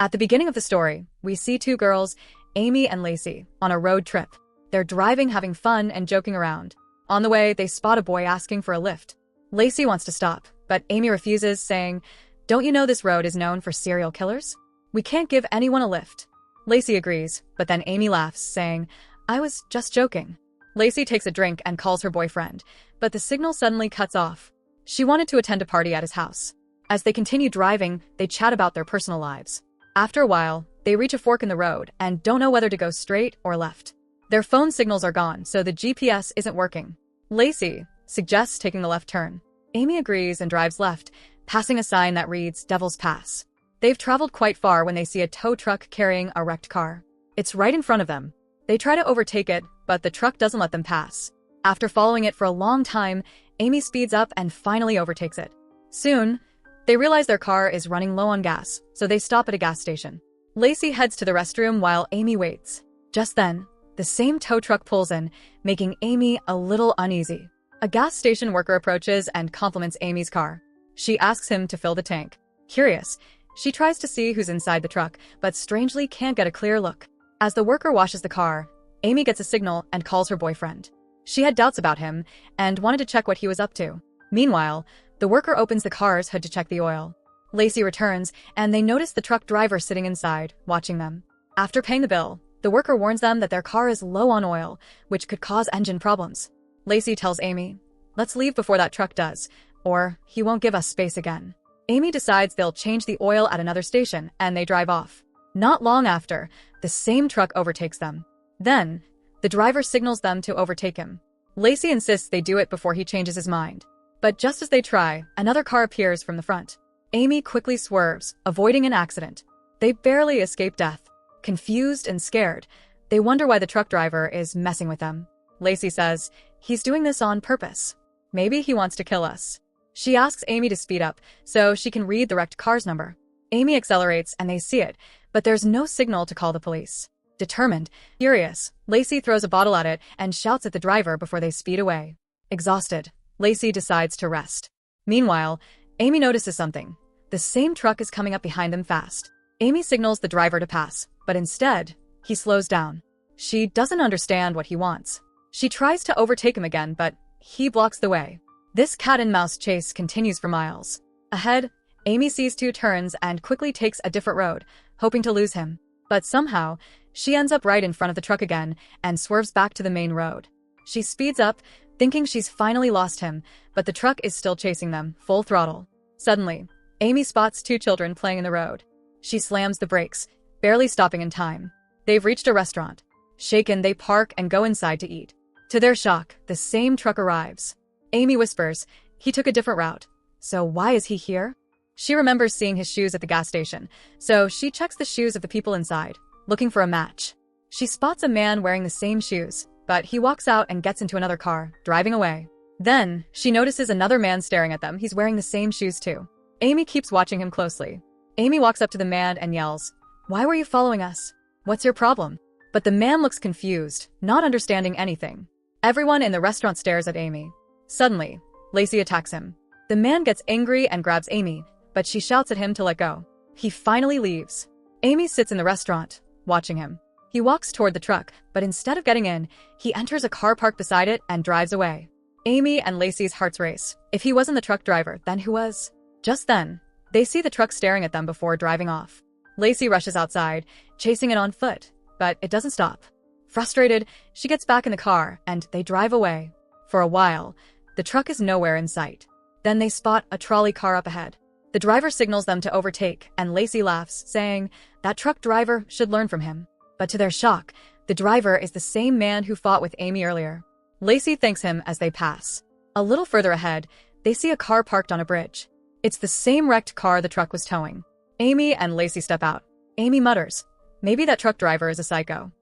At the beginning of the story, we see two girls, Amy and Lacey, on a road trip. They're driving, having fun, and joking around. On the way, they spot a boy asking for a lift. Lacey wants to stop, but Amy refuses, saying, "Don't you know this road is known for serial killers? We can't give anyone a lift." Lacey agrees, but then Amy laughs, saying, "I was just joking." Lacey takes a drink and calls her boyfriend, but the signal suddenly cuts off. She wanted to attend a party at his house. As they continue driving, they chat about their personal lives. After a while, they reach a fork in the road and don't know whether to go straight or left. Their phone signals are gone, so the GPS isn't working. Lacey suggests taking the left turn. Amy agrees and drives left, passing a sign that reads Devil's Pass. They've traveled quite far when they see a tow truck carrying a wrecked car. It's right in front of them. They try to overtake it, but the truck doesn't let them pass. After following it for a long time, Amy speeds up and finally overtakes it. Soon, they realize their car is running low on gas, so they stop at a gas station. Lacey heads to the restroom while Amy waits. Just then, the same tow truck pulls in, making Amy a little uneasy. A gas station worker approaches and compliments Amy's car. She asks him to fill the tank. Curious, she tries to see who's inside the truck, but strangely can't get a clear look. As the worker washes the car, Amy gets a signal and calls her boyfriend. She had doubts about him and wanted to check what he was up to. Meanwhile, the worker opens the car's hood to check the oil. Lacey returns, and they notice the truck driver sitting inside, watching them. After paying the bill, the worker warns them that their car is low on oil, which could cause engine problems. Lacey tells Amy, "Let's leave before that truck does, or he won't give us space again." Amy decides they'll change the oil at another station, and they drive off. Not long after, the same truck overtakes them. Then, the driver signals them to overtake him. Lacey insists they do it before he changes his mind. But just as they try, another car appears from the front. Amy quickly swerves, avoiding an accident. They barely escape death. Confused and scared, they wonder why the truck driver is messing with them. Lacey says, "He's doing this on purpose. Maybe he wants to kill us." She asks Amy to speed up so she can read the wrecked car's number. Amy accelerates and they see it, but there's no signal to call the police. Determined, furious, Lacey throws a bottle at it and shouts at the driver before they speed away. Exhausted, Lacey decides to rest. Meanwhile, Amy notices something. The same truck is coming up behind them fast. Amy signals the driver to pass, but instead, he slows down. She doesn't understand what he wants. She tries to overtake him again, but he blocks the way. This cat-and-mouse chase continues for miles. Ahead, Amy sees two turns and quickly takes a different road, hoping to lose him. But somehow, she ends up right in front of the truck again and swerves back to the main road. She speeds up, thinking she's finally lost him, but the truck is still chasing them, full throttle. Suddenly, Amy spots two children playing in the road. She slams the brakes, barely stopping in time. They've reached a restaurant. Shaken, they park and go inside to eat. To their shock, the same truck arrives. Amy whispers, "He took a different route. So why is he here?" She remembers seeing his shoes at the gas station, so she checks the shoes of the people inside, looking for a match. She spots a man wearing the same shoes, but he walks out and gets into another car, driving away. Then, she notices another man staring at them. He's wearing the same shoes too. Amy keeps watching him closely. Amy walks up to the man and yells, "Why were you following us? What's your problem?" But the man looks confused, not understanding anything. Everyone in the restaurant stares at Amy. Suddenly, Lacey attacks him. The man gets angry and grabs Amy, but she shouts at him to let go. He finally leaves. Amy sits in the restaurant, watching him. He walks toward the truck, but instead of getting in, he enters a car parked beside it and drives away. Amy and Lacey's hearts race. If he wasn't the truck driver, then who was? Just then, they see the truck staring at them before driving off. Lacey rushes outside, chasing it on foot, but it doesn't stop. Frustrated, she gets back in the car and they drive away. For a while, the truck is nowhere in sight. Then they spot a trolley car up ahead. The driver signals them to overtake, and Lacey laughs, saying that truck driver should learn from him. But to their shock, the driver is the same man who fought with Amy earlier. Lacey thanks him as they pass. A little further ahead, they see a car parked on a bridge. It's the same wrecked car the truck was towing. Amy and Lacey step out. Amy mutters, "Maybe that truck driver is a psycho."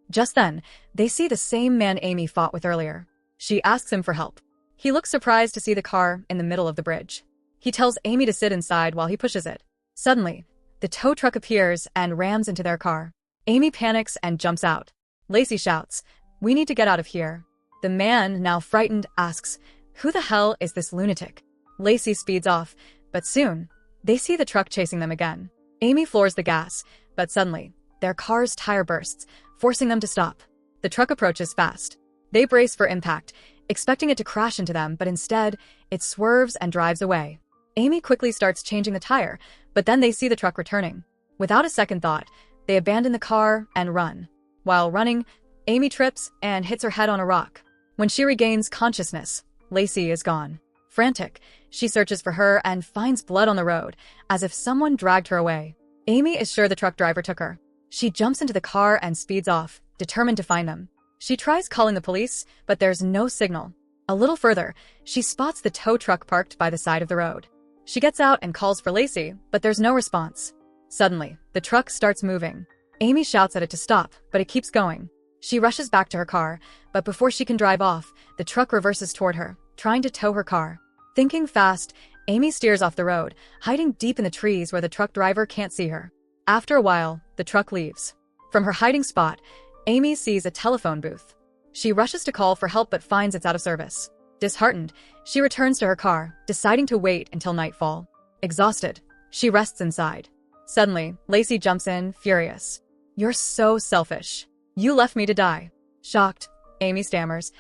Just then, they see the same man Amy fought with earlier. She asks him for help. He looks surprised to see the car in the middle of the bridge. He tells Amy to sit inside while he pushes it. Suddenly, the tow truck appears and rams into their car. Amy panics and jumps out. Lacey shouts, "We need to get out of here." The man, now frightened, asks, "Who the hell is this lunatic?" Lacey speeds off, but soon, they see the truck chasing them again. Amy floors the gas, but suddenly, their car's tire bursts, forcing them to stop. The truck approaches fast. They brace for impact, expecting it to crash into them, but instead, it swerves and drives away. Amy quickly starts changing the tire, but then they see the truck returning. Without a second thought, they abandon the car and run. While running, Amy trips and hits her head on a rock. When she regains consciousness, Lesley is gone. Frantic, she searches for her and finds blood on the road, as if someone dragged her away. Amy is sure the truck driver took her. She jumps into the car and speeds off, determined to find them. She tries calling the police, but there's no signal. A little further, she spots the tow truck parked by the side of the road. She gets out and calls for Lesley, but there's no response. Suddenly, the truck starts moving. Amy shouts at it to stop, but it keeps going. She rushes back to her car, but before she can drive off, the truck reverses toward her, trying to tow her car. Thinking fast, Amy steers off the road, hiding deep in the trees where the truck driver can't see her. After a while, the truck leaves. From her hiding spot, Amy sees a telephone booth. She rushes to call for help but finds it's out of service. Disheartened, she returns to her car, deciding to wait until nightfall. Exhausted, she rests inside. Suddenly, Lesley jumps in, furious. "You're so selfish. You left me to die." Shocked, Amy stammers,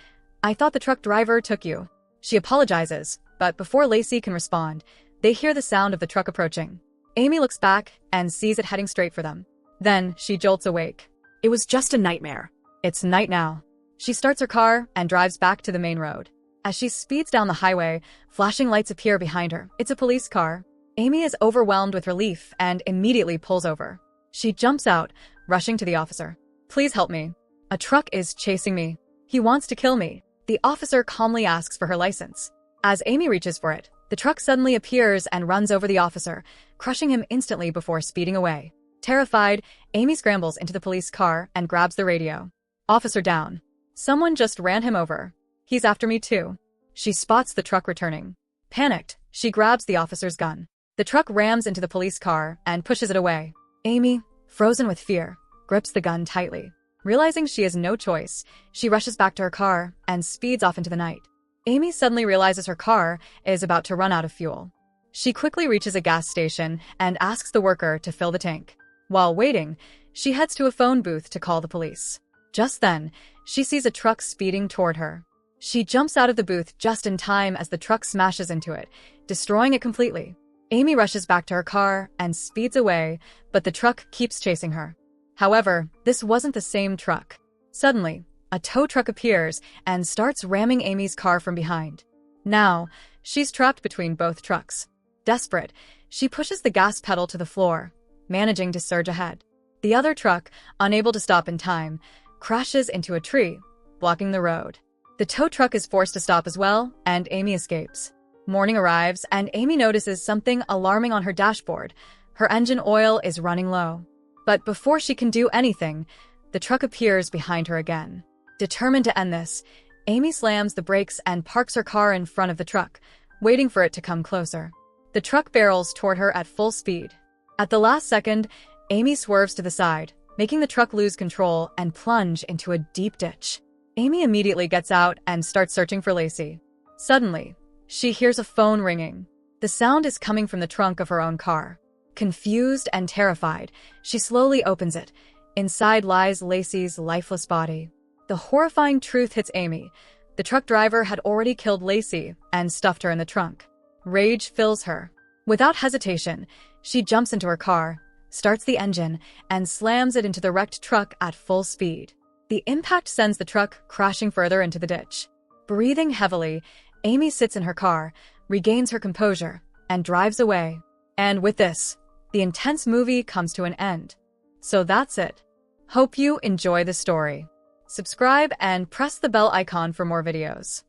"I thought the truck driver took you." She apologizes, but before Lesley can respond, they hear the sound of the truck approaching. Amy looks back and sees it heading straight for them. Then, she jolts awake. It was just a nightmare. It's night now. She starts her car and drives back to the main road. As she speeds down the highway, flashing lights appear behind her. It's a police car. Amy is overwhelmed with relief and immediately pulls over. She jumps out, rushing to the officer. "Please help me. A truck is chasing me. He wants to kill me." The officer calmly asks for her license. As Amy reaches for it, the truck suddenly appears and runs over the officer, crushing him instantly before speeding away. Terrified, Amy scrambles into the police car and grabs the radio. "Officer down. Someone just ran him over. He's after me too." She spots the truck returning. Panicked, she grabs the officer's gun. The truck rams into the police car and pushes it away. Amy, frozen with fear, grips the gun tightly. Realizing she has no choice, she rushes back to her car and speeds off into the night. Amy suddenly realizes her car is about to run out of fuel. She quickly reaches a gas station and asks the worker to fill the tank. While waiting, she heads to a phone booth to call the police. Just then, she sees a truck speeding toward her. She jumps out of the booth just in time as the truck smashes into it, destroying it completely. Amy rushes back to her car and speeds away, but the truck keeps chasing her. However, this wasn't the same truck. Suddenly, a tow truck appears and starts ramming Amy's car from behind. Now, she's trapped between both trucks. Desperate, she pushes the gas pedal to the floor, managing to surge ahead. The other truck, unable to stop in time, crashes into a tree, blocking the road. The tow truck is forced to stop as well, and Amy escapes. Morning arrives, and Amy notices something alarming on her dashboard. Her engine oil is running low. But before she can do anything, the truck appears behind her again. Determined to end this, Amy slams the brakes and parks her car in front of the truck, waiting for it to come closer. The truck barrels toward her at full speed. At the last second, Amy swerves to the side, making the truck lose control and plunge into a deep ditch. Amy immediately gets out and starts searching for Lesley. Suddenly, she hears a phone ringing. The sound is coming from the trunk of her own car. Confused and terrified, she slowly opens it. Inside lies Lesley's lifeless body. The horrifying truth hits Amy. The truck driver had already killed Lesley and stuffed her in the trunk. Rage fills her. Without hesitation, she jumps into her car, starts the engine, and slams it into the wrecked truck at full speed. The impact sends the truck crashing further into the ditch. Breathing heavily, Amy sits in her car, regains her composure, and drives away. And with this, the intense movie comes to an end. So that's it. Hope you enjoy the story. Subscribe and press the bell icon for more videos.